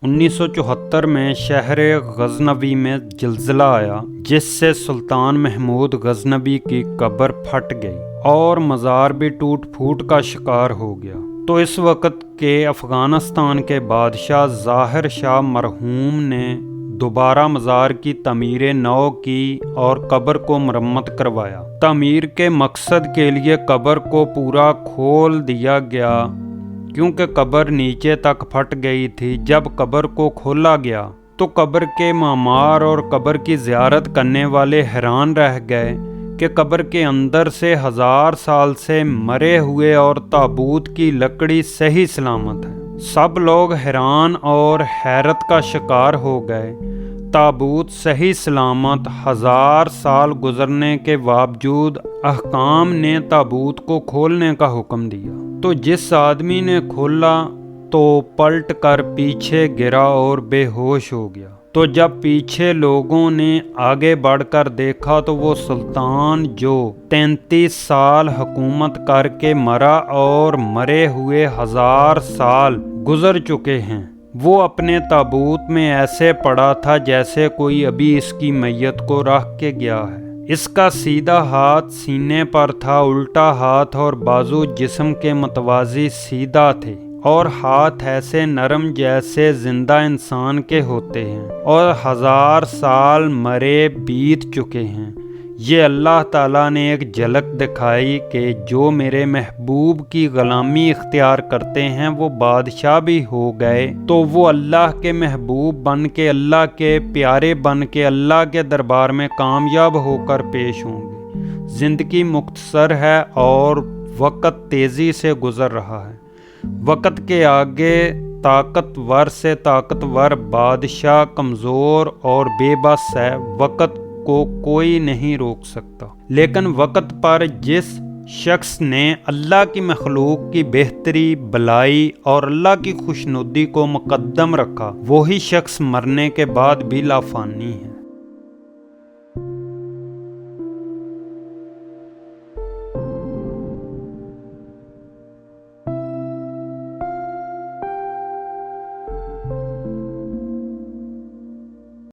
1974 میں شہر غزنوی میں زلزلہ آیا، جس سے سلطان محمود غزنوی کی قبر پھٹ گئی اور مزار بھی ٹوٹ پھوٹ کا شکار ہو گیا۔ تو اس وقت کے افغانستان کے بادشاہ ظاہر شاہ مرحوم نے دوبارہ مزار کی تعمیر نو کی اور قبر کو مرمت کروایا۔ تعمیر کے مقصد کے لیے قبر کو پورا کھول دیا گیا، کیونکہ قبر نیچے تک پھٹ گئی تھی۔ جب قبر کو کھولا گیا تو قبر کے معمار اور قبر کی زیارت کرنے والے حیران رہ گئے کہ قبر کے اندر سے 1000 سال سے مرے ہوئے اور تابوت کی لکڑی صحیح سلامت ہے۔ سب لوگ حیران اور حیرت کا شکار ہو گئے۔ تابوت صحیح سلامت 1000 سال گزرنے کے باوجود حکام نے تابوت کو کھولنے کا حکم دیا، تو جس آدمی نے کھولا تو پلٹ کر پیچھے گرا اور بے ہوش ہو گیا۔ تو جب پیچھے لوگوں نے آگے بڑھ کر دیکھا تو وہ سلطان جو 33 سال حکومت کر کے مرا اور مرے ہوئے 1000 سال گزر چکے ہیں، وہ اپنے تابوت میں ایسے پڑا تھا جیسے کوئی ابھی اس کی میت کو رکھ کے گیا ہے۔ اس کا سیدھا ہاتھ سینے پر تھا، الٹا ہاتھ اور بازو جسم کے متوازی سیدھا تھے، اور ہاتھ ایسے نرم جیسے زندہ انسان کے ہوتے ہیں، اور 1000 سال مرے بیت چکے ہیں۔ یہ اللہ تعالیٰ نے ایک جھلک دکھائی کہ جو میرے محبوب کی غلامی اختیار کرتے ہیں وہ بادشاہ بھی ہو گئے تو وہ اللہ کے محبوب بن کے، اللہ کے پیارے بن کے اللہ کے دربار میں کامیاب ہو کر پیش ہوں گے۔ زندگی مختصر ہے اور وقت تیزی سے گزر رہا ہے۔ وقت کے آگے طاقتور سے طاقتور بادشاہ کمزور اور بے بس ہے۔ وقت کو کوئی نہیں روک سکتا، لیکن وقت پر جس شخص نے اللہ کی مخلوق کی بہتری، بلائی اور اللہ کی خوشنودی کو مقدم رکھا، وہی شخص مرنے کے بعد بھی لافانی ہے۔